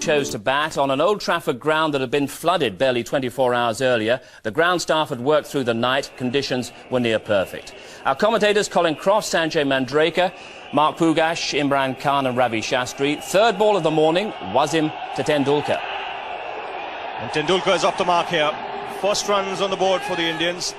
chose to bat on an Old Trafford ground that had been flooded barely 24 hours earlier. The ground staff had worked through the night. Conditions were near perfect. Our commentators, Colin Cross, Sanjay Mandraker, Mark Pugash, Imran Khan and Ravi Shastri. Third ball of the morning, Wasim to Tendulkar. And Tendulkar is off the mark here. First runs on the board for the Indians.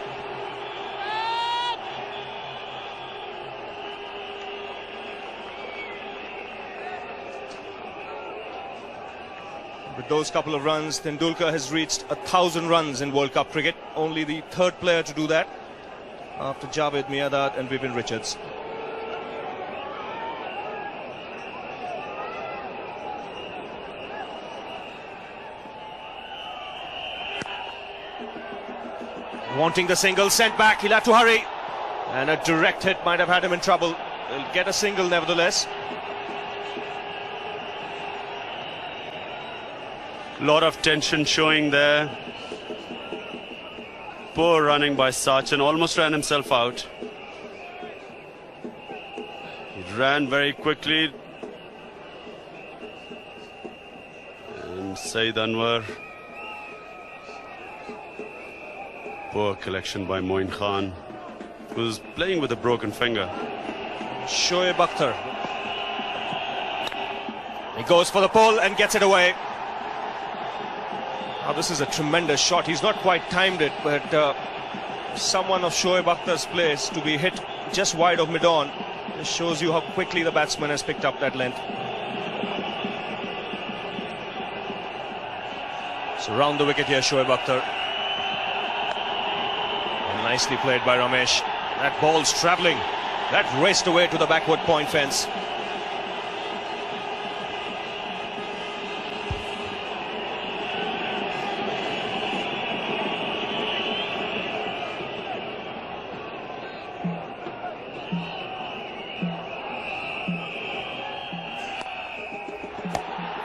With those couple of runs, Tendulkar has reached 1,000 runs in World Cup cricket. Only the third player to do that after Javed Miandad and Vivian Richards. Wanting the single, sent back, he'll have to hurry. And a direct hit might have had him in trouble. He'll get a single nevertheless. Lot of tension showing there. Poor running by Sachin, almost ran himself out. He ran very quickly. And Saeed Anwar. Poor collection by Moin Khan, who's playing with a broken finger. Shoaib Akhtar. He goes for the pull and gets it away. Now this is a tremendous shot. He's not quite timed it, but someone of Shoaib Akhtar's place to be hit just wide of mid-on just shows you how quickly the batsman has picked up that length. So round the wicket here, Shoaib Akhtar. And nicely played by Ramesh. That ball's travelling. That raced away to the backward point fence.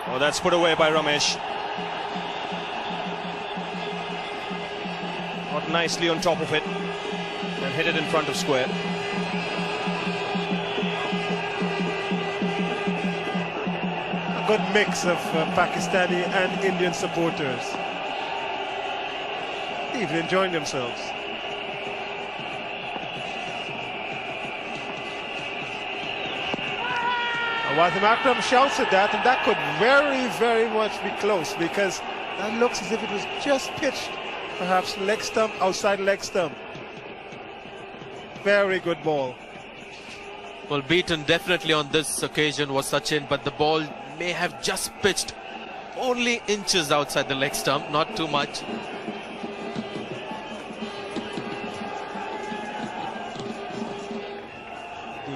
Oh, that's put away by Ramesh. Got nicely on top of it and hit it in front of square. A good mix of Pakistani and Indian supporters. Even enjoying themselves. Wasim Akram shouts at that, and that could very, very much be close, because that looks as if it was just pitched, perhaps leg stump, outside leg stump. Very good ball. Well, beaten definitely on this occasion was Sachin, but the ball may have just pitched only inches outside the leg stump, not too much.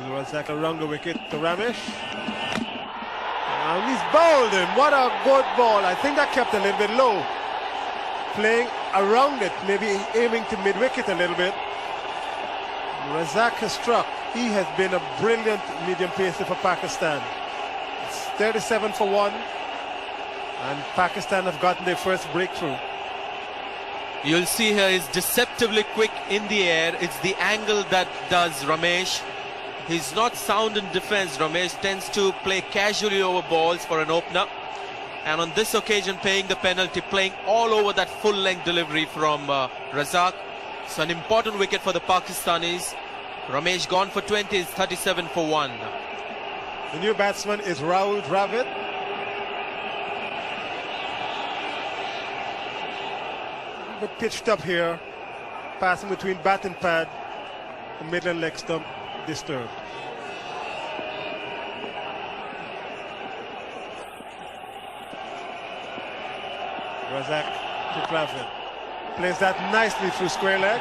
Razak around the wicket to Ramesh. And he's bowled him. What a good ball. I think that kept a little bit low. Playing around it, maybe aiming to mid-wicket a little bit. Razak has struck. He has been a brilliant medium pacer for Pakistan. It's 37 for 1. And Pakistan have gotten their first breakthrough. You'll see here is deceptively quick in the air. It's the angle that does Ramesh. He's not sound in defense. Ramesh tends to play casually over balls for an opener. And on this occasion, paying the penalty, playing all over that full-length delivery from Razak. So an important wicket for the Pakistanis. Ramesh gone for 20, is 37 for 1. The new batsman is Rahul Dravid. But pitched up here, passing between bat and pad, the middle and leg stump disturbed. Razak to Dravid. Plays that nicely through square leg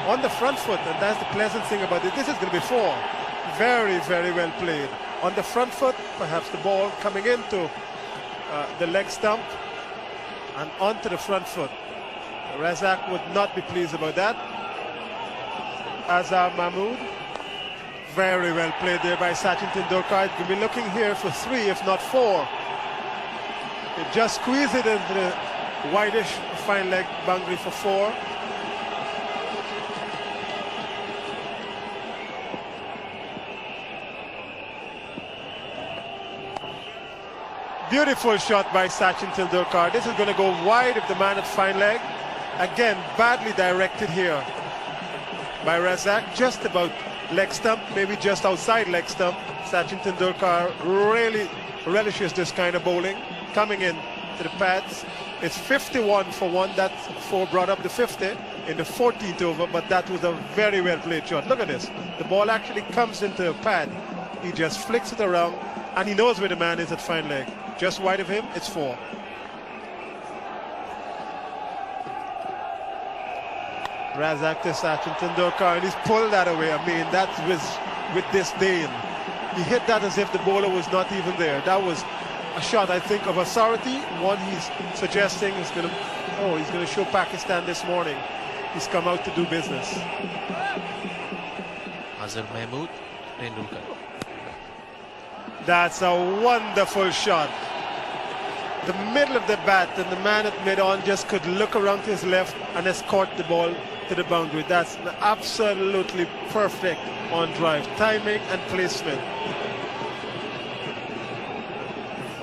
on the front foot, and that's the pleasant thing about it. This is going to be 4. Very, very well played. On the front foot, perhaps the ball coming into the leg stump and onto the front foot. Razak would not be pleased about that. Azhar Mahmood. Very well played there by Sachin Tendulkar. He'll be looking here for 3, if not 4. He just squeezed it into the wideish fine leg boundary for 4. Beautiful shot by Sachin Tendulkar. This is going to go wide if the man had fine leg. Again, badly directed here by Razak. Just about leg stump, maybe just outside leg stump. Sachin Tendulkar really relishes this kind of bowling. Coming in to the pads. It's 51 for one. That's 4 brought up to 50 in the 14th over, but that was a very well played shot. Look at this. The ball actually comes into a pad. He just flicks it around, and he knows where the man is at fine leg. Just wide of him, it's 4. Razak to Sachin Tendulkar, and he's pulled that away. I mean, that was with disdain. He hit that as if the bowler was not even there. That was a shot, I think, of authority. One he's suggesting is going to show Pakistan this morning. He's come out to do business. Azhar Mahmood, Tendulkar. That's a wonderful shot. The middle of the bat, and the man at mid-on just could look around to his left and escort the ball to the boundary. That's absolutely perfect on drive. Timing and placement.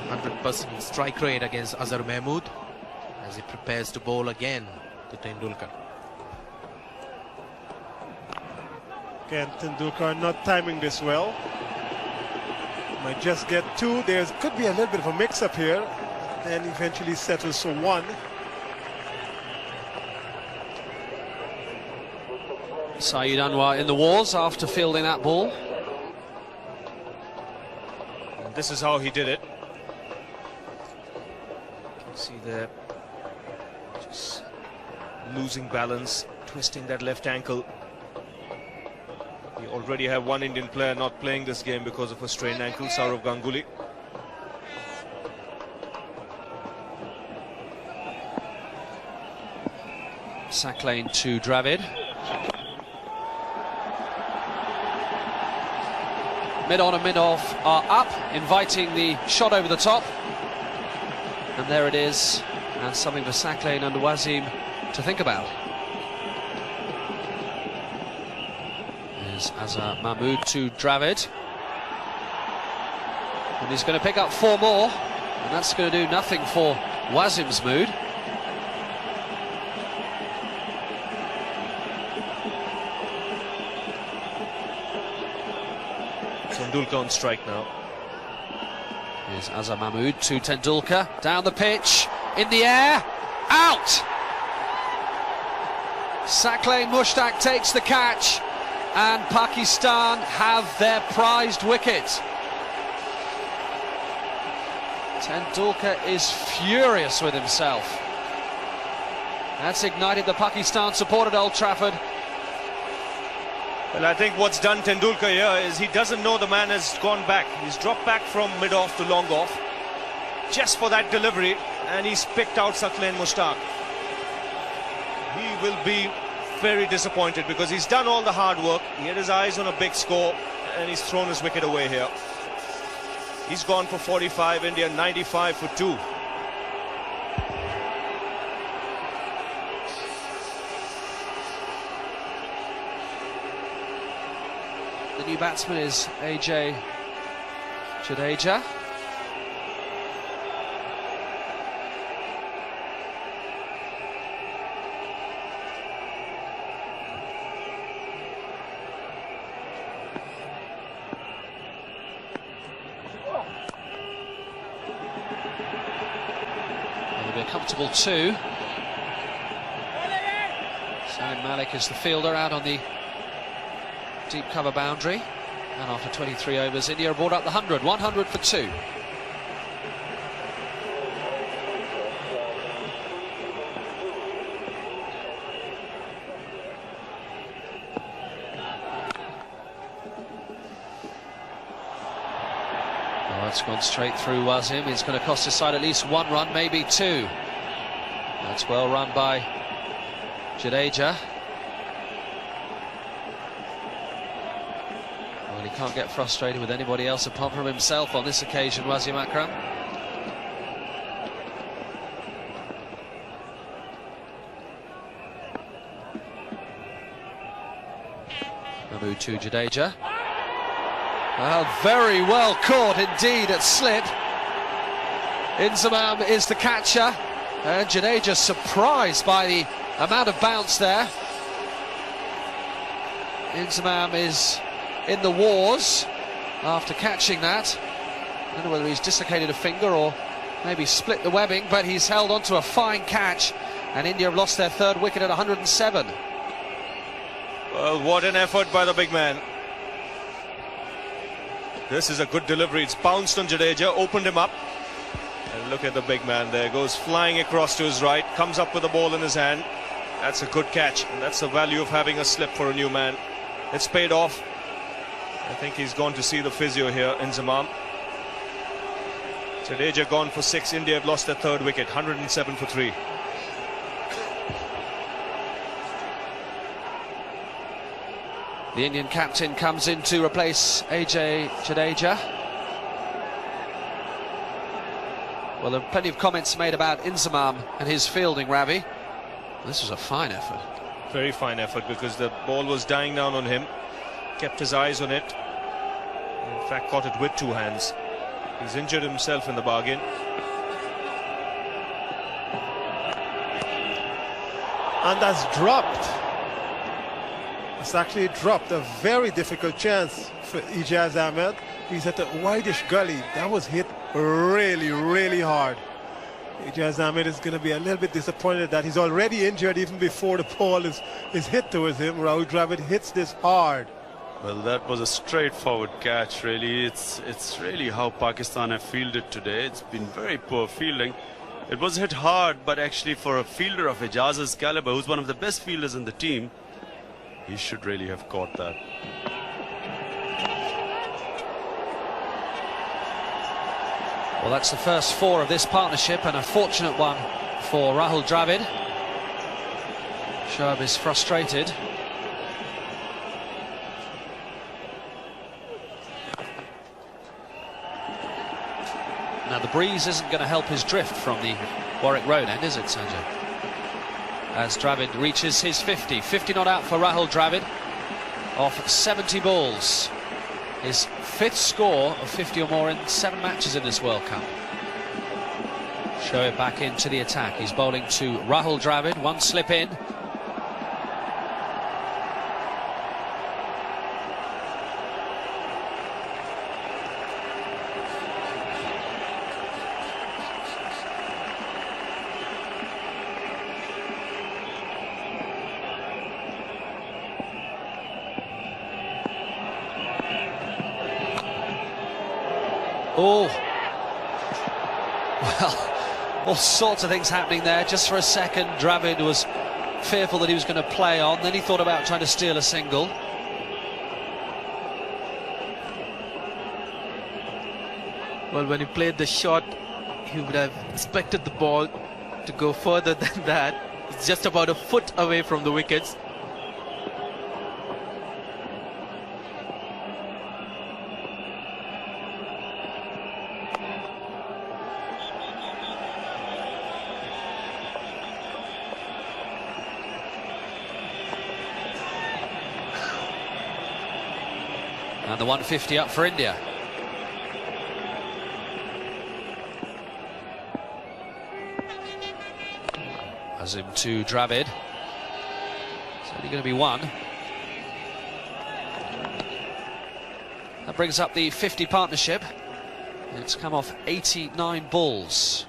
100% strike rate against Azhar Mahmood as he prepares to bowl again to Tendulkar. Again, Tendulkar not timing this well. Might just get 2. There could be a little bit of a mix-up here. Then eventually settles for 1. Saeed Anwar in the wars after fielding that ball. And this is how he did it. See there, just losing balance, twisting that left ankle. We already have one Indian player not playing this game because of a strained ankle, Sourav Ganguly. Sack lane to Dravid. Mid-on and mid-off are up, inviting the shot over the top. And there it is, and something for Sack lane and Wasim to think about. There's Azhar Mahmood to Dravid. And he's going to pick up 4 more, and that's going to do nothing for Wasim's mood. Tendulkar on strike now. Here's Azhar Mahmood to Tendulkar, down the pitch, in the air, out! Saqlain Mushtaq takes the catch, and Pakistan have their prized wicket. Tendulkar is furious with himself. That's ignited the Pakistan support at Old Trafford. Well, I think what's done Tendulkar here is he doesn't know the man has gone back. He's dropped back from mid-off to long-off just for that delivery, and he's picked out Saqlain Mushtaq. He will be very disappointed because he's done all the hard work. He had his eyes on a big score, and he's thrown his wicket away here. He's gone for 45, India 95 for 2. The new batsman is AJ Jadeja. It'll be a comfortable 2. Salim Malik is the fielder out on the deep cover boundary, and after 23 overs, India brought up the 100 for 2. Oh, it's gone straight through Wasim. It's going to cost his side at least 1 run, maybe 2. That's well run by Jadeja. He can't get frustrated with anybody else apart from himself on this occasion, Wasim Akram. Mahmood to Jadeja. Well, very well caught indeed at slip. Inzamam is the catcher, and Jadeja surprised by the amount of bounce there. Inzamam is in the wars after catching that. I don't know whether he's dislocated a finger or maybe split the webbing, but he's held on to a fine catch, and India have lost their third wicket at 107. Well, what an effort by the big man. This is a good delivery. It's bounced on Jadeja, opened him up. And look at the big man there. Goes flying across to his right, comes up with the ball in his hand. That's a good catch, and that's the value of having a slip for a new man. It's paid off. I think he's gone to see the physio here, Inzamam. Jadeja gone for 6. India have lost their third wicket, 107 for 3. The Indian captain comes in to replace AJ Jadeja. Well, there are plenty of comments made about Inzamam and his fielding, Ravi. This was a fine effort. Very fine effort, because the ball was dying down on him. Kept his eyes on it. In fact, caught it with 2 hands. He's injured himself in the bargain. And that's dropped. It's actually dropped. A very difficult chance for Ijaz Ahmed. He's at a wideish gully. That was hit really, really hard. Ijaz Ahmed is going to be a little bit disappointed that he's already injured even before the ball is hit towards him. Rahul Dravid hits this hard. Well, that was a straightforward catch, really. It's really how Pakistan have fielded today. It's been very poor fielding. It was hit hard, but actually for a fielder of Ijaz's caliber, who's one of the best fielders in the team, he should really have caught that. Well, that's the first 4 of this partnership, and a fortunate one for Rahul Dravid. Shoaib is frustrated. Now, the breeze isn't going to help his drift from the Warwick Road end, is it, Sanjay? As Dravid reaches his 50. 50 not out for Rahul Dravid off 70 balls. His 5th score of 50 or more in 7 matches in this World Cup. Shoaib back into the attack. He's bowling to Rahul Dravid. 1 slip in. Oh, well, all sorts of things happening there. Just for a second, Dravid was fearful that he was going to play on. Then he thought about trying to steal a single. Well, when he played the shot, he would have expected the ball to go further than that. It's just about a foot away from the wickets. And the 150 up for India. Azim to Dravid. It's only going to be 1. That brings up the 50 partnership. It's come off 89 balls.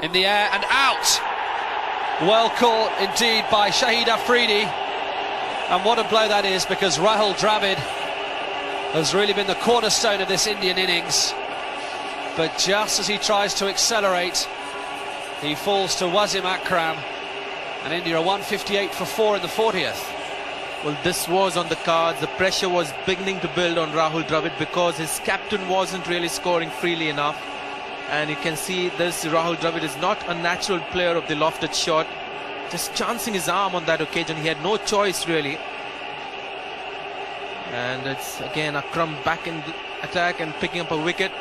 In the air and out. Well caught indeed by Shahid Afridi, and what a blow that is, because Rahul Dravid has really been the cornerstone of this Indian innings, but just as he tries to accelerate, he falls to Wasim Akram, and India are 158 for 4 in the 40th. Well, this was on the cards. The pressure was beginning to build on Rahul Dravid because his captain wasn't really scoring freely enough. And you can see this, Rahul Dravid is not a natural player of the lofted shot. Just chancing his arm on that occasion. He had no choice really. And it's again Akram back in the attack and picking up a wicket.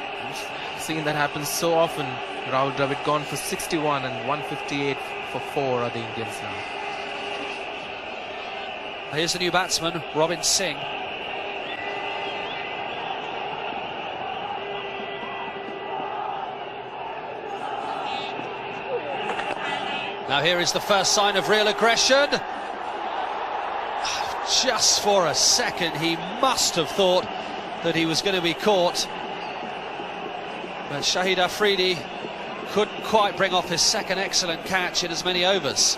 Seeing that happen so often. Rahul Dravid gone for 61 and 158 for 4 are the Indians now. Here's the new batsman, Robin Singh. Now here is the first sign of real aggression. Just for a second, he must have thought that he was going to be caught. But Shahid Afridi couldn't quite bring off his second excellent catch in as many overs.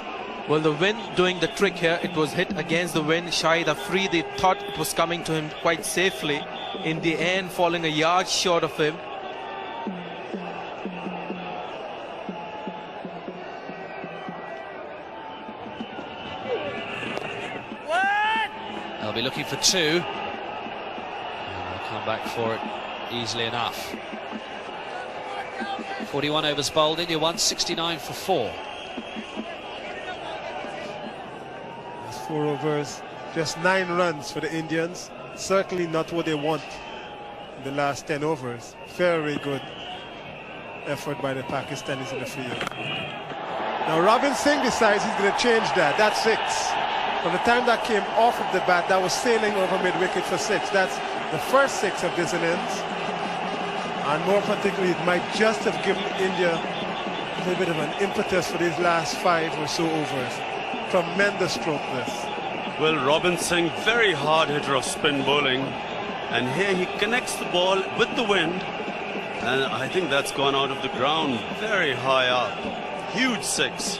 Well, the wind doing the trick here. It was hit against the wind. Shahid Afridi thought it was coming to him quite safely. In the end, falling a yard short of him. They'll be looking for two. And they'll come back for it easily enough. 41 overs bowled, India 169 for 4. 4 overs, just 9 runs for the Indians. Certainly not what they want in the last 10 overs. Very good effort by the Pakistanis in the field. Now Robin Singh decides he's going to change that. That's 6. From the time that came off of the bat, that was sailing over mid-wicket for 6. That's the first 6 of this innings. And more particularly, it might just have given India a little bit of an impetus for these last 5 or so overs. Tremendous stroke this. Well, Robin Singh, very hard hitter of spin bowling. And here he connects the ball with the wind. And I think that's gone out of the ground very high up. Huge 6.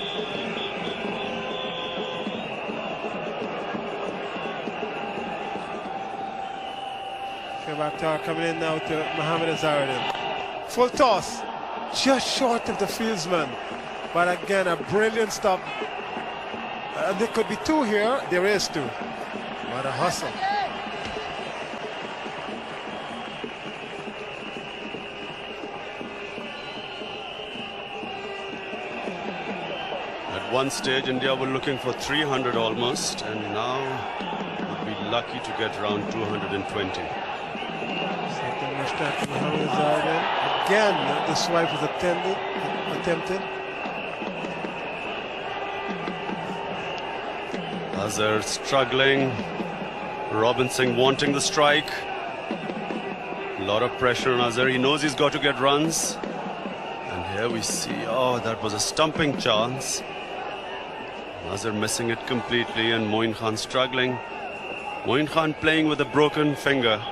Akhtar coming in now to Mohammad Azharuddin. Full toss, just short of the fieldsman. But again, a brilliant stop. There could be 2 here. There is 2. What a hustle. At one stage, India were looking for 300 almost, and now would be lucky to get around 220. Mohammad Azharuddin. Again, the swipe was attempted. Azhar struggling. Robin Singh wanting the strike. A lot of pressure on Azhar. He knows he's got to get runs. And here we see, oh, that was a stumping chance. Azhar missing it completely, and Moin Khan struggling. Moin Khan playing with a broken finger.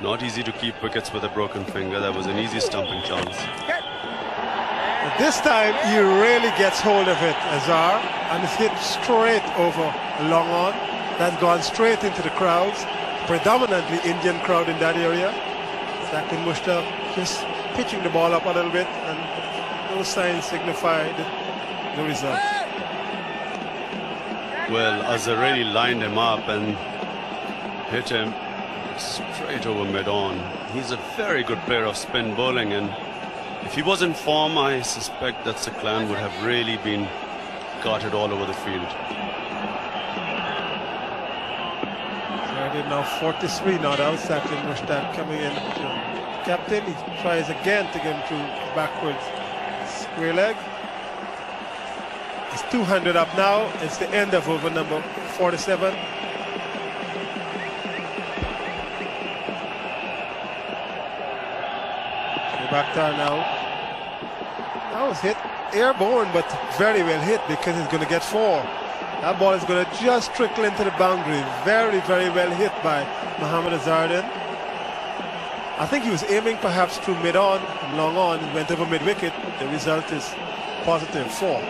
Not easy to keep wickets with a broken finger. That was an easy stumping chance. But this time he really gets hold of it, Azhar, and it's hit straight over long on. That's gone straight into the crowds, predominantly Indian crowd in that area. Zakir Mushtaq just pitching the ball up a little bit, and those signs signify the result. Well, Azhar really lined him up and hit him straight over mid-on. He's a very good player of spin bowling, and if he was in form, I suspect that Siklan would have really been carted all over the field. Azharuddin now 43 not out. Zakir Mushtaq coming in to captain. He tries again to get him through backwards square leg. It's 200 up now. It's the end of over number 47. Akhtar now. That was hit airborne, but very well hit because it's going to get 4. That ball is going to just trickle into the boundary. Very, very well hit by Mohammad Azharuddin. I think he was aiming perhaps through mid-on, long on, and went over mid-wicket. The result is positive 4.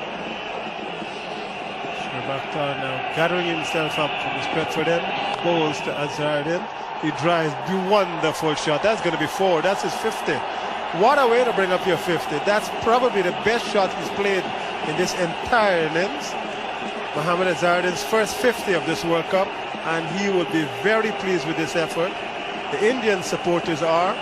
Akhtar now gathering himself up from his Bedford end, bowls to Azharuddin. He drives, wonderful shot. That's going to be 4. That's his 50. What a way to bring up your 50. That's probably the best shot he's played in this entire innings. Mohammad Azharuddin's first 50 of this World Cup, and he will be very pleased with this effort. The Indian supporters are.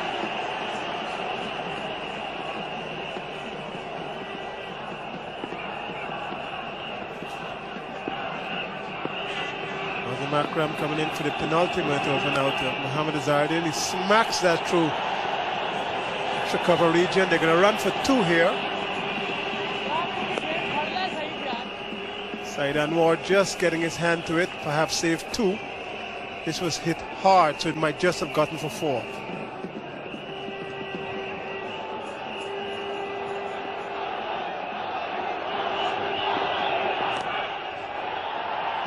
Akram coming in for the penultimate over now to Mohammad Azharuddin. He smacks that through extra cover region. They're going to run for 2 here. Saeed Anwar just getting his hand to it, perhaps saved 2. This was hit hard, so it might just have gotten for 4.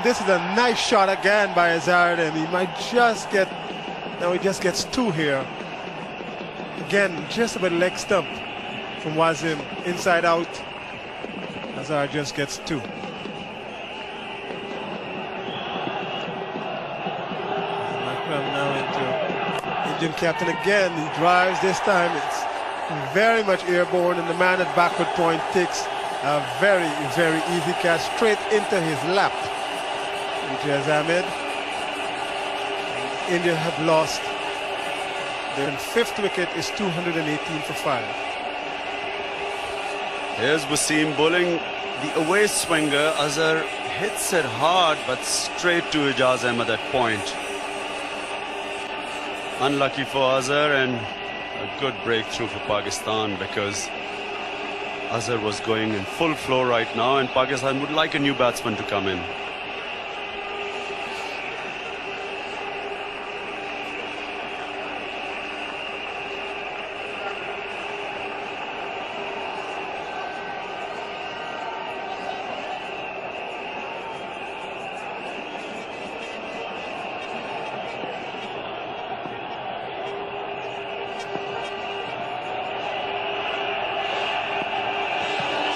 This is a nice shot again by Hazard, and he might just get, now he just gets 2 here. Again, just about leg stump from Wasim, inside out. Hazard just gets 2. Akram now into Indian captain again. He drives this time. It's very much airborne, and the man at backward point takes a very, very easy catch straight into his lap. Imtiaz Ahmed. India have lost. Their 5th wicket is 218 for 5. Here's Wasim bowling the away swinger. Azhar hits it hard, but straight to Ijaz Ahmed at point. Unlucky for Azhar, and a good breakthrough for Pakistan, because Azhar was going in full flow right now, and Pakistan would like a new batsman to come in.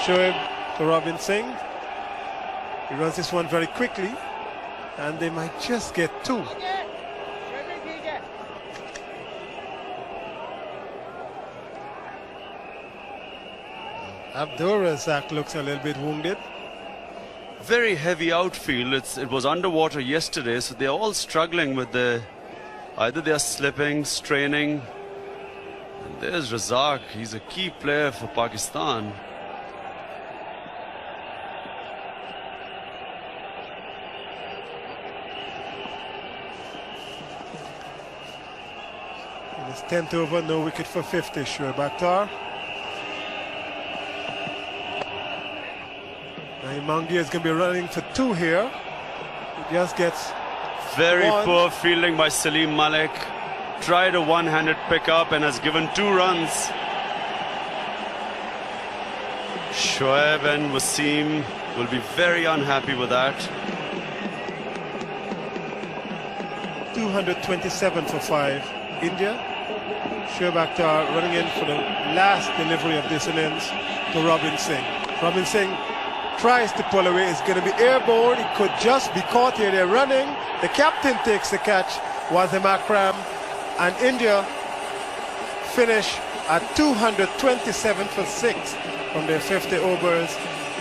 Shoaib to Robin Singh. He runs this one very quickly, and they might just get 2. Abdur Razak looks a little bit wounded. Very heavy outfield. It was underwater yesterday, so they're all struggling with either they're slipping, straining. And there's Razak. He's a key player for Pakistan. In his 10th over, no wicket for 50, Shoaib Akhtar. Mangia is going to be running for 2 here. He just gets very 1. poor fielding by Salim Malik. Tried a one-handed pickup and has given 2 runs. Shoaib and Wasim will be very unhappy with that. 227 for 5. India. Shoaib Akhtar running in for the last delivery of this innings to Robin Singh. Robin Singh tries to pull away. It's going to be airborne. It could just be caught here. They're running. The captain takes the catch, Wasim Akram, and India finish at 227 for 6 from their 50 overs.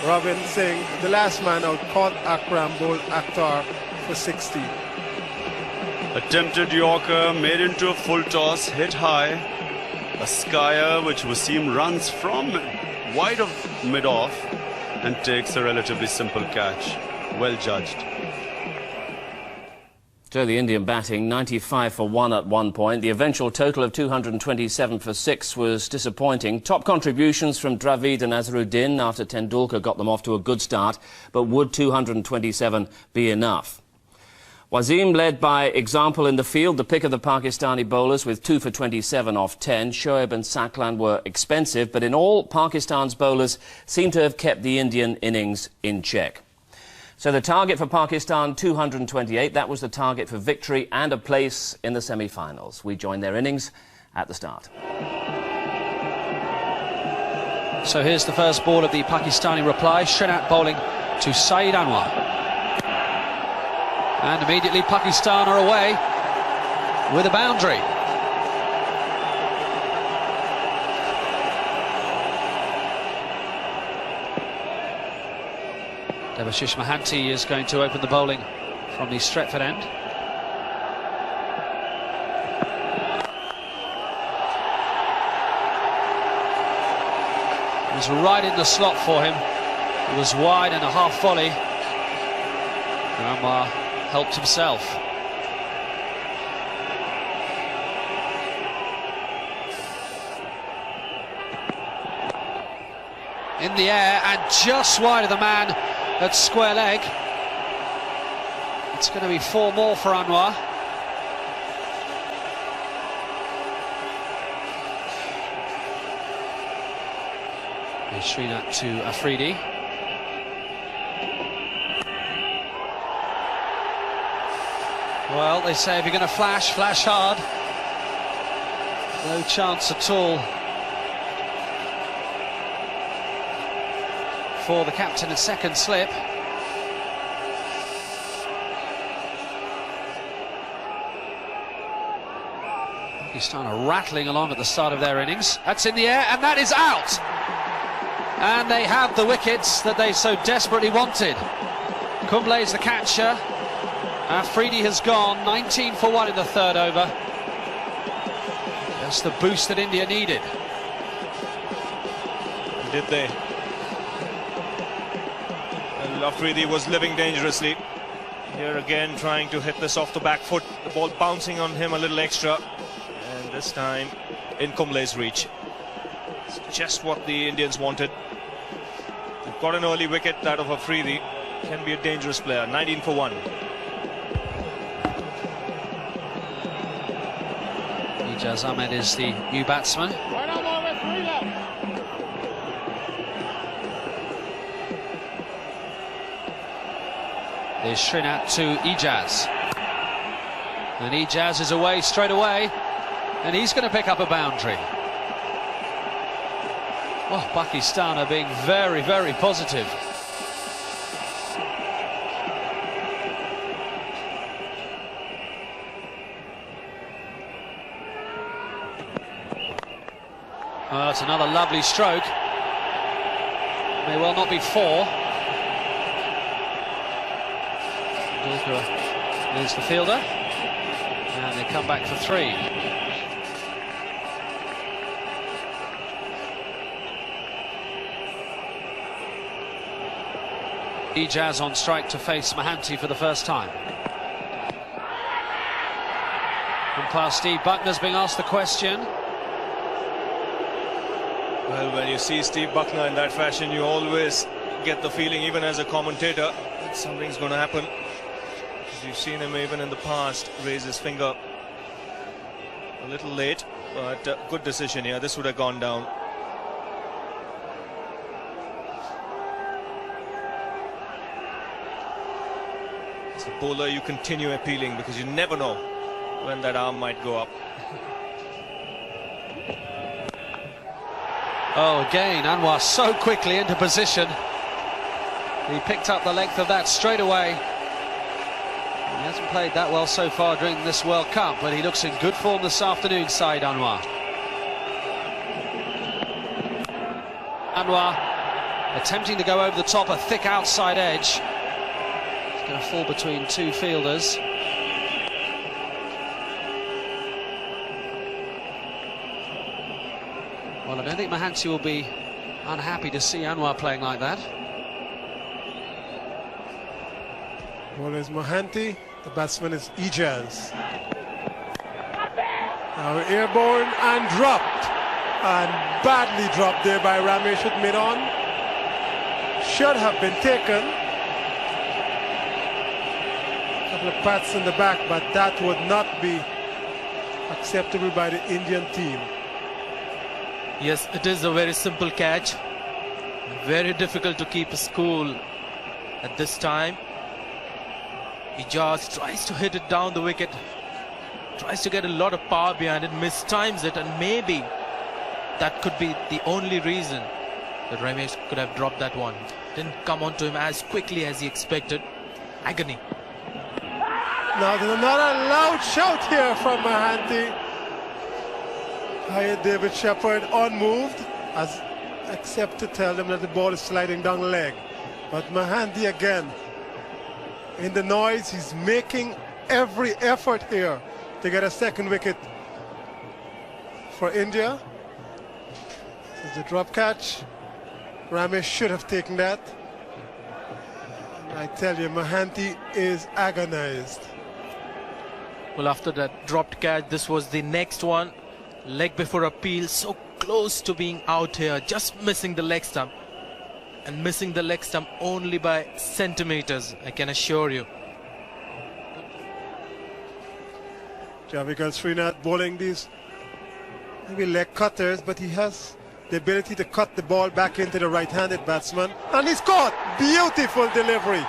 Robin Singh, the last man out, caught Akram, bowled Akhtar for 16. Attempted Yorker, made into a full toss, hit high. A skyer which Wasim runs from wide of mid-off and takes a relatively simple catch. Well judged. So the Indian batting 95 for 1 at one point. The eventual total of 227 for 6 was disappointing. Top contributions from Dravid and Azharuddin after Tendulkar got them off to a good start. But would 227 be enough? Wasim led by example in the field, the pick of the Pakistani bowlers with 2 for 27 off 10. Shoaib and Saklan were expensive, but in all, Pakistan's bowlers seem to have kept the Indian innings in check. So the target for Pakistan, 228. That was the target for victory and a place in the semi-finals. We joined their innings at the start. So here's the first ball of the Pakistani reply. Shrinath bowling to Saeed Anwar. And immediately Pakistan are away with a boundary. Debashish Mohanty is going to open the bowling from the Stretford end. It was right in the slot for him. It was wide and a half volley. Anwar helped himself. In the air and just wide of the man at square leg. It's going to be 4 more for Anwar. Here's Srinath to Afridi. Well, they say if you're going to flash, flash hard. No chance at all for the captain at second slip. Pakistan are rattling along at the start of their innings. That's in the air, and that is out. And they have the wickets that they so desperately wanted. Kumble is the catcher. Afridi has gone 19 for 1 in the third over. Just the boost that India needed. Did they? And Afridi was living dangerously. Here again trying to hit this off the back foot. The ball bouncing on him a little extra. And this time in Kumble's reach. It's just what the Indians wanted. They've got an early wicket out of Afridi. Can be a dangerous player. 19 for 1. Ijaz Ahmed is the new batsman. There's Srinath to Ijaz. And Ijaz is away straight away. And he's going to pick up a boundary. Oh, Pakistan are being very, very positive. Oh, that's another lovely stroke. May well not be 4. Dulka is the fielder. And they come back for 3. Ijaz on strike to face Mohanty for the first time. Umpire Steve Buckner's being asked the question. Well, when you see Steve Buckner in that fashion, you always get the feeling, even as a commentator, that something's going to happen. You've seen him even in the past raise his finger a little late, but good decision here. This would have gone down. As a bowler, you continue appealing because you never know when that arm might go up. Oh, again, Anwar so quickly into position. He picked up the length of that straight away. He hasn't played that well so far during this World Cup, but he looks in good form this afternoon, Saeed Anwar. Anwar attempting to go over the top, a thick outside edge. He's going to fall between 2 fielders. Well, I don't think Mohanty will be unhappy to see Anwar playing like that. Well, there's Mohanty. The batsman is Ijaz. Now airborne and dropped. And badly dropped there by Ramesh at mid-on. Should have been taken. A couple of pats in the back, but that would not be acceptable by the Indian team. Yes, it is a very simple catch. Very difficult to keep us cool at this time. Ijaz tries to hit it down the wicket. Tries to get a lot of power behind it, mistimes it, and maybe that could be the only reason that Ramesh could have dropped that one. Didn't come onto him as quickly as he expected. Agony. Now there's another loud shout here from Mohanty. Hired David Shepherd unmoved, as except to tell them that the ball is sliding down the leg. But Mohanty again, in the noise, he's making every effort here to get a second wicket for India. This is a drop catch. Ramesh should have taken that. I tell you, Mohanty is agonized. Well, after that dropped catch, this was the next one. Leg before appeal, so close to being out here, just missing the leg stump. and missing the leg stump only by centimeters, I can assure you. Javier Srinath bowling these maybe leg cutters, but he has the ability to cut the ball back into the right-handed batsman. And he's caught! Beautiful delivery.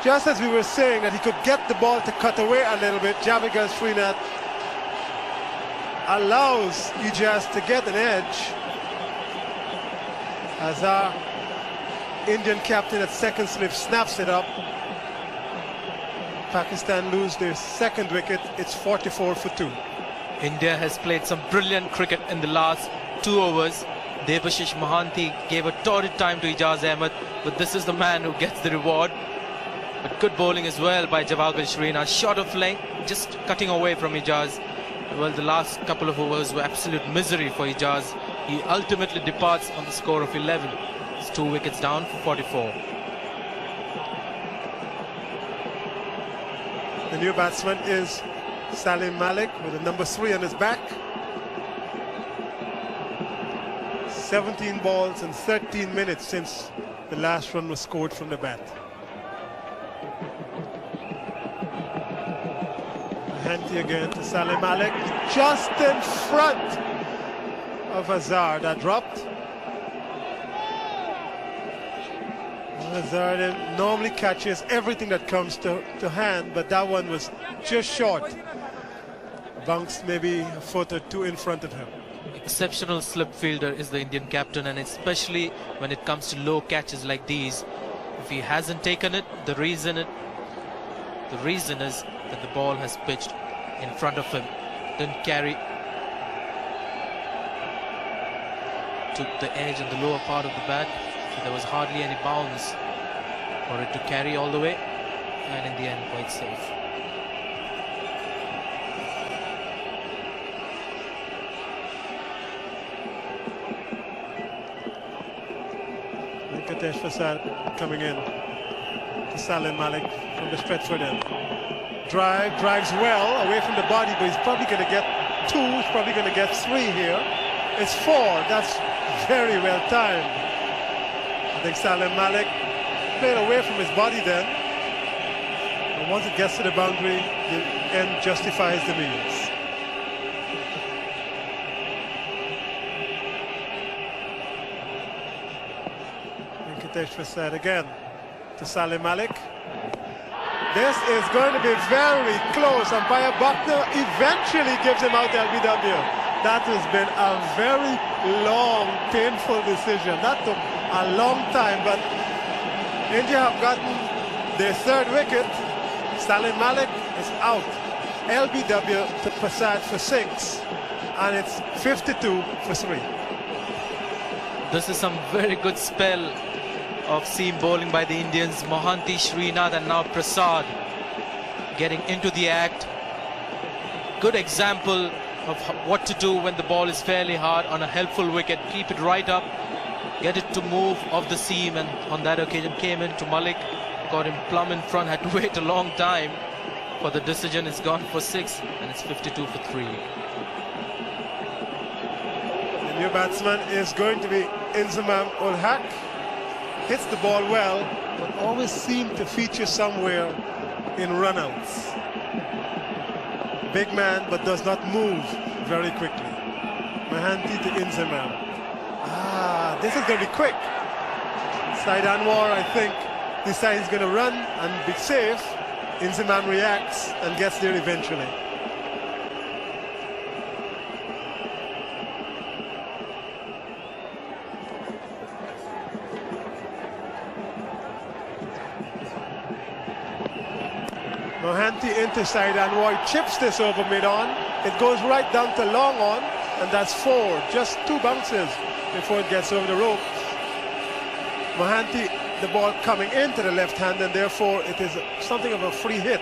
Just as we were saying that he could get the ball to cut away a little bit, Javier Srinath allows Ijaz to get an edge as our Indian captain at second slip snaps it up. Pakistan lose their second wicket. It's 44 for 2. India has played some brilliant cricket in the last 2 overs. Debashish Mohanty gave a torrid time to Ijaz Ahmed, but this is the man who gets the reward. But good bowling as well by Jawagal Srinath. Short of length, just cutting away from Ijaz. Well, the last couple of overs were absolute misery for Ijaz. He ultimately departs on the score of 11. It's 2 wickets down for 44. The new batsman is Salim Malik with the number 3 on his back. 17 balls and 13 minutes since the last run was scored from the bat. Hanty again to Salim Malik, just in front of Azhar. That dropped. Azhar normally catches everything that comes to hand, but that one was just short. Bounced maybe a foot or 2 in front of him. Exceptional slip fielder is the Indian captain, and especially when it comes to low catches like these. If he hasn't taken it, the reason is that the ball has pitched in front of him. Didn't carry to the edge and the lower part of the bat, so there was hardly any bounce for it to carry all the way, and in the end quite safe. Venkatesh Prasad coming in to Salim Malik from the Stretford end. Drives well away from the body, but he's probably going to get 2, he's probably going to get 3 here. It's 4, that's very well timed. I think Salim Malik played away from his body then. And once it gets to the boundary, the end justifies the means. Venkatesh Prasad again to Salim Malik. This is going to be very close. Umpire Buckner eventually gives him out LBW. That has been a very long, painful decision. That took a long time, but India have gotten their 3rd wicket. Salim Malik is out. LBW to Prasad for 6, and it's 52 for 3. This is some very good spell of seam bowling by the Indians. Mohanty, Srinath and now Prasad getting into the act. Good example of what to do when the ball is fairly hard on a helpful wicket. Keep it right up, get it to move off the seam, and on that occasion came into Malik, got him plumb in front, had to wait a long time for the decision. It's gone for 6 and it's 52 for 3. The new batsman is going to be Inzamam ul Haq. Hits the ball well, but always seems to feature somewhere in runouts. Big man, but does not move very quickly. Mohanty to Inzamam. This is going to be quick. Said Anwar, I think, decides he's going to run and be safe. Inzamam reacts and gets there eventually. Mohanty into Said Anwar, chips this over mid-on. It goes right down to long on, and that's 4. Just 2 bounces before it gets over the rope. Mohanty, the ball coming into the left hand, and therefore it is something of a free hit.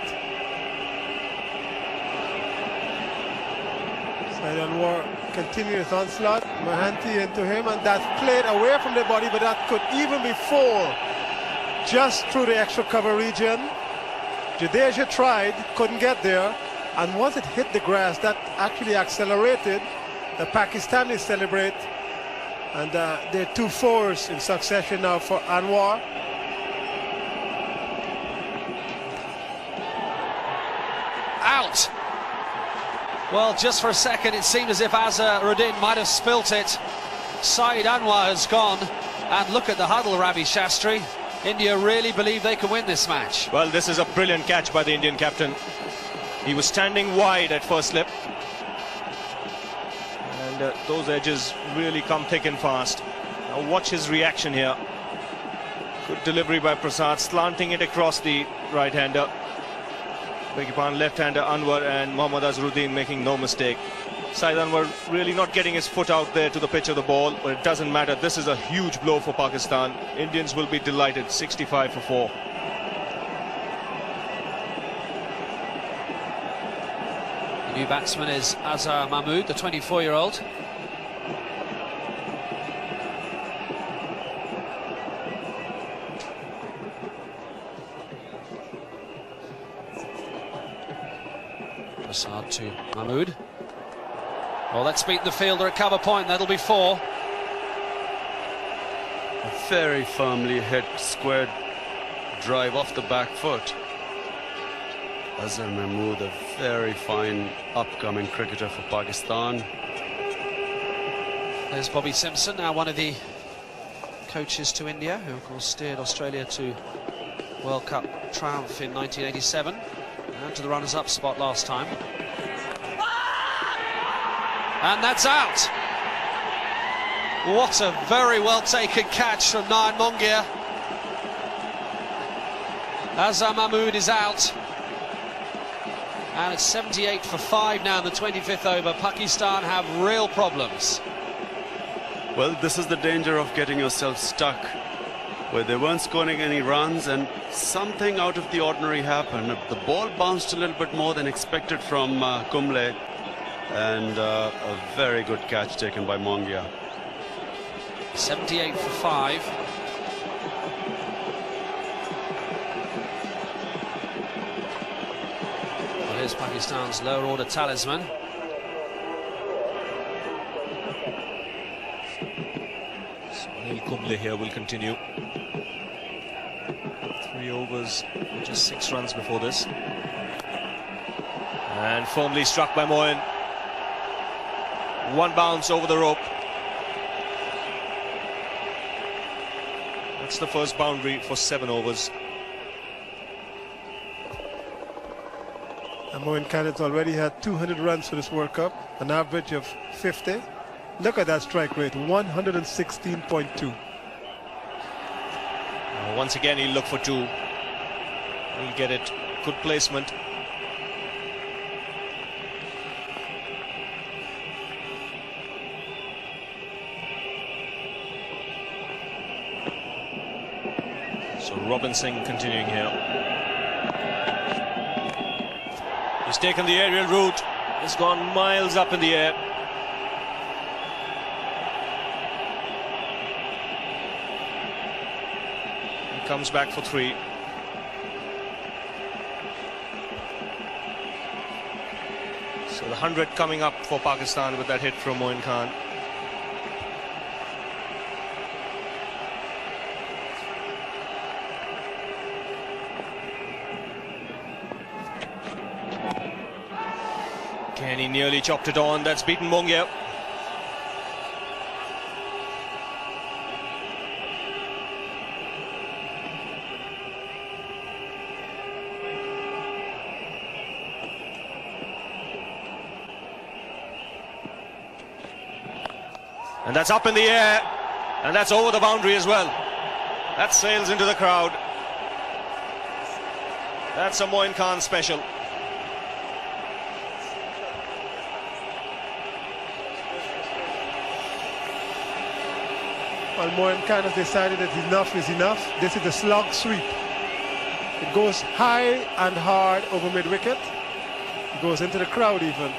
Said Anwar continues onslaught. Mohanty into him, and that's played away from the body, but that could even be 4. Just through the extra cover region. Jadeja tried, couldn't get there, and once it hit the grass, that actually accelerated. The Pakistanis celebrate And they're 2 fours in succession now for Anwar. Out. Well, just for a second, it seemed as if Azharuddin might have spilt it. Saeed Anwar has gone. And look at the huddle, Ravi Shastri. India really believe they can win this match. Well, this is a brilliant catch by the Indian captain. He was standing wide at first slip. And those edges really come thick and fast. Now watch his reaction here. Good delivery by Prasad, slanting it across the right-hander. Beg your pardon, left-hander Anwar, and Mohammad Azharuddin making no mistake. Saeed Anwar really not getting his foot out there to the pitch of the ball, but it doesn't matter. This is a huge blow for Pakistan. Indians will be delighted. 65 for 4. The new batsman is Azhar Mahmood, the 24-year-old. Prasad to Mahmood. Well, let's beat the fielder at cover point. That'll be 4. A very firmly hit squared drive off the back foot. Azhar Mahmood, a very fine upcoming cricketer for Pakistan. There's Bobby Simpson, now one of the coaches to India, who of course steered Australia to World Cup triumph in 1987 and to the runners-up spot last time. And that's out. What a very well taken catch from Nayan Mongia. Azhar Mahmood is out. And it's 78 for 5 now in the 25th over. Pakistan have real problems. Well, this is the danger of getting yourself stuck, where they weren't scoring any runs and something out of the ordinary happened. The ball bounced a little bit more than expected from Kumble, and a very good catch taken by Mongia. 78 for 5. Well, here's Pakistan's lower order talisman. Sunil Kumble here will continue. 3 overs, just 6 runs before this. And firmly struck by Moin. 1 bounce over the rope. That's the first boundary for 7 overs. And Moin Khan has already had 200 runs for this World Cup, an average of 50. Look at that strike rate, 116.2. Once again, he'll look for 2. He'll get it. Good placement. So Robinson continuing here. He's taken the aerial route. He's gone miles up in the air. He comes back for 3. So the 100 coming up for Pakistan with that hit from Moin Khan. And he nearly chopped it on. That's beaten Mongia. And that's up in the air. And that's over the boundary as well. That sails into the crowd. That's a Moin Khan special. Well, Moin Khan has decided that enough is enough. This is a slog sweep. It goes high and hard over mid-wicket. It goes into the crowd even.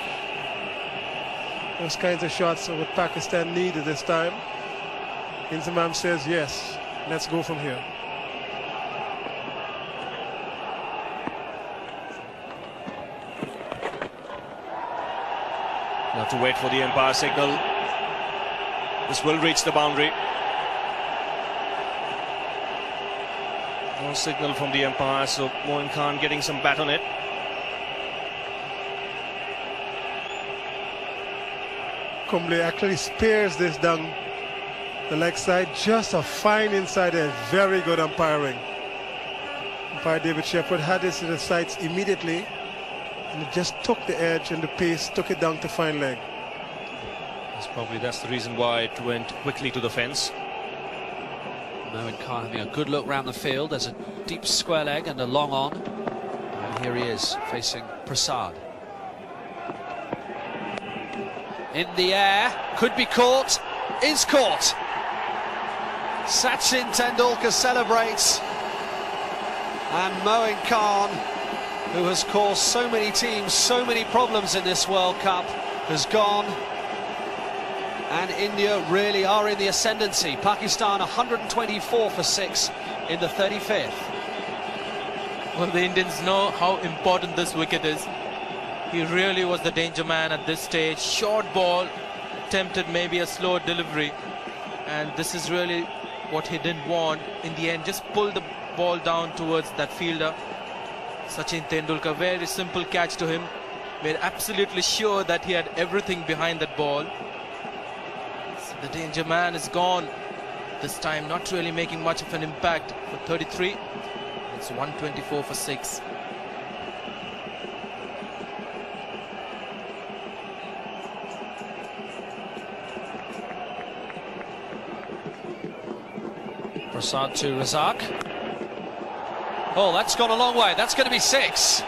Those kinds of shots are what Pakistan need at this time. Inzamam says, yes, let's go from here. Now to wait for the umpire signal. This will reach the boundary. No signal from the umpire, so Moin Khan getting some bat on it. Kumble actually spares this down the leg side. Just a fine inside edge. Very good umpiring. Umpire David Shepherd had this in the sights immediately, and it just took the edge and the pace, took it down to fine leg. That's the reason why it went quickly to the fence. Moin Khan having a good look round the field. There's a deep square leg and a long on. And here he is facing Prasad. In the air, could be caught, is caught. Sachin Tendulkar celebrates. And Moin Khan, who has caused so many teams so many problems in this World Cup, has gone. And India really are in the ascendancy. Pakistan 124 for 6 in the 35th. Well, the Indians know how important this wicket is. He really was the danger man at this stage. Short ball, attempted maybe a slow delivery. And this is really what he didn't want. In the end, just pulled the ball down towards that fielder. Sachin Tendulkar, very simple catch to him. Made absolutely sure that he had everything behind that ball. The danger man is gone. This time not really making much of an impact for 33. It's 124 for 6. Prasad to Razak. Oh, that's gone a long way. That's going to be 6.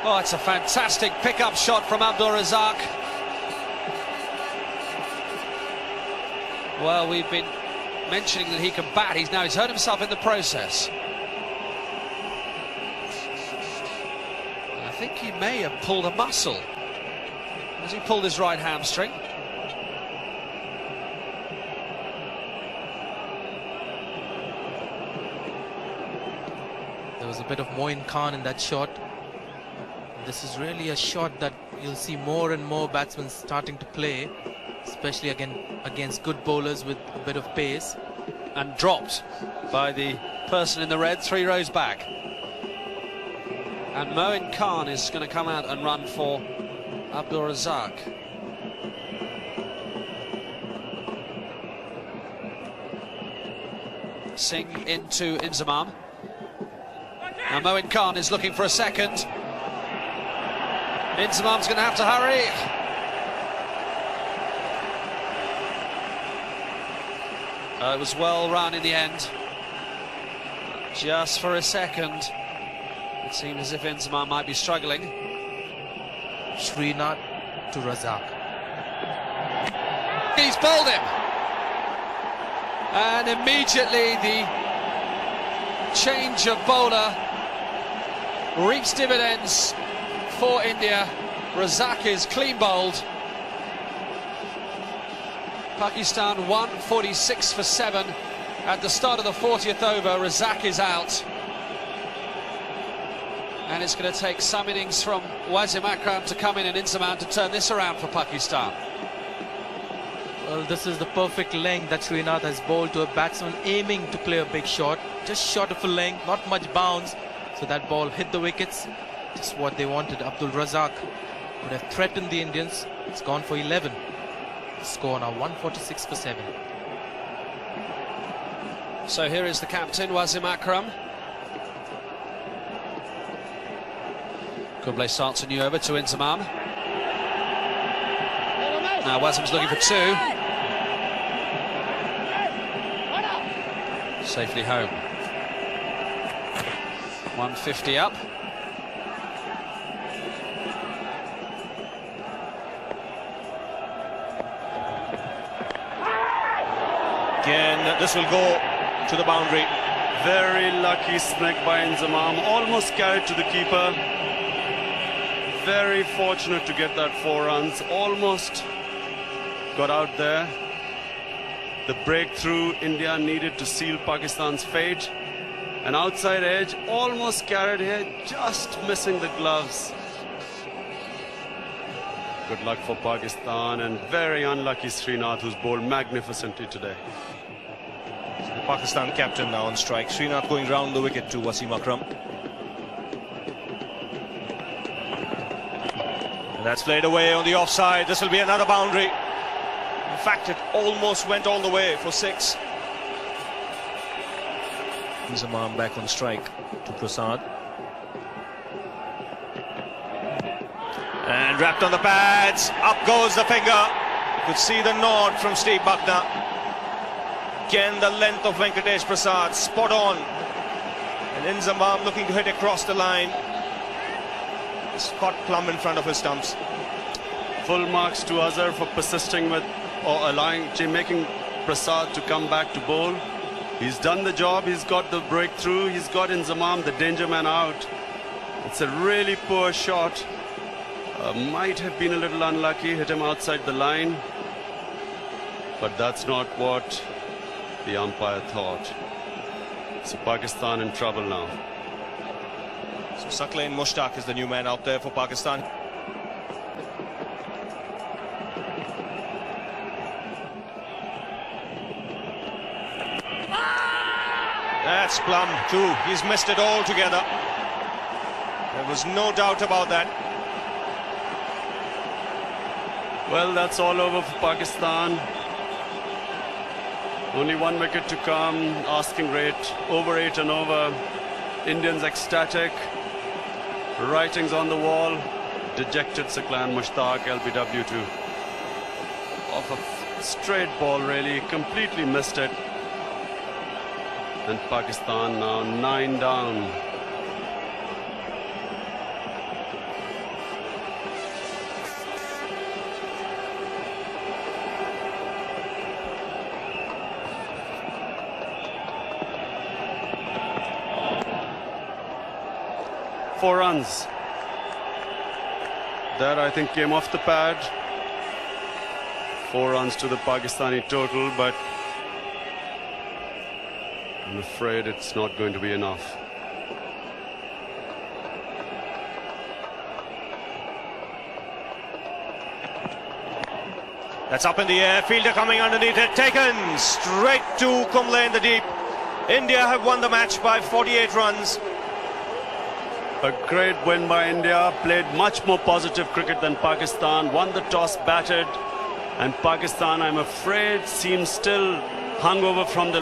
Oh, it's a fantastic pick-up shot from Abdul Razak. Well, we've been mentioning that he can bat. He's hurt himself in the process. I think he may have pulled a muscle. Has he pulled his right hamstring? There was a bit of Moin Khan in that shot. This is really a shot that you'll see more and more batsmen starting to play, especially against good bowlers with a bit of pace. And dropped by the person in the red 3 rows back. And Moin Khan is going to come out and run for Abdul Razak. Singh into Inzamam. Now Moin Khan is looking for a second. Inzamam's going to have to hurry. It was well run in the end. Just for a second, it seemed as if Inzamam might be struggling. Srinath to Razak. He's bowled him. And immediately the change of bowler reaps dividends for India. Razak is clean bowled. Pakistan 146 for 7 at the start of the 40th over. Razak is out. And it's going to take some innings from Wasim Akram to come in and Inzamam to turn this around for Pakistan. Well, this is the perfect length that Srinath has bowled to a batsman aiming to play a big shot. Just short of a length, not much bounce. So that ball hit the wickets. Just what they wanted. Abdul Razak would have threatened the Indians. It's gone for 11. Score now 146 for 7. So here is the captain, Wasim Akram. Kumble starts a new over to Inzamam. Now Wasim's looking for 2. Safely home. 150 up. Again, this will go to the boundary. Very lucky snag by Inzamam, almost carried to the keeper. Very fortunate to get that 4 runs, almost got out there. The breakthrough India needed to seal Pakistan's fate. An outside edge, almost carried here, just missing the gloves. Good luck for Pakistan, and very unlucky Srinath, who's bowled magnificently today. The Pakistan captain now on strike. Srinath going round the wicket to Wasim Akram. And that's played away on the offside. This will be another boundary. In fact, it almost went all the way for 6. Zaman back on strike to Prasad. And wrapped on the pads. Up goes the finger. You could see the nod from Steve Buckner. Again, the length of Venkatesh Prasad, spot on. And Inzamam looking to hit across the line. Spot plumb in front of his stumps. Full marks to Azhar for persisting with or making Prasad to come back to bowl. He's done the job, he's got the breakthrough, he's got Inzamam, the danger man, out. It's a really poor shot. Might have been a little unlucky, hit him outside the line. But that's not what the umpire thought. So Pakistan in trouble now. So Saqlain Mushtaq is the new man out there for Pakistan. That's plumb too. He's missed it all together. There was no doubt about that. Well, that's all over for Pakistan. Only 1 wicket to come. Asking rate over 8 and over. Indians ecstatic. Writings on the wall. Dejected Saqlain Mushtaq, LBW too. Off a straight ball, really. Completely missed it. And Pakistan now 9 down. Four runs. That, I think, came off the pad. 4 runs to the Pakistani total, but I'm afraid it's not going to be enough. That's up in the air. Fielder coming underneath it. Taken straight to Kumble in the deep. India have won the match by 48 runs. A great win by India. Played much more positive cricket than Pakistan. Won the toss, batted. And Pakistan, I'm afraid, seems still hungover from the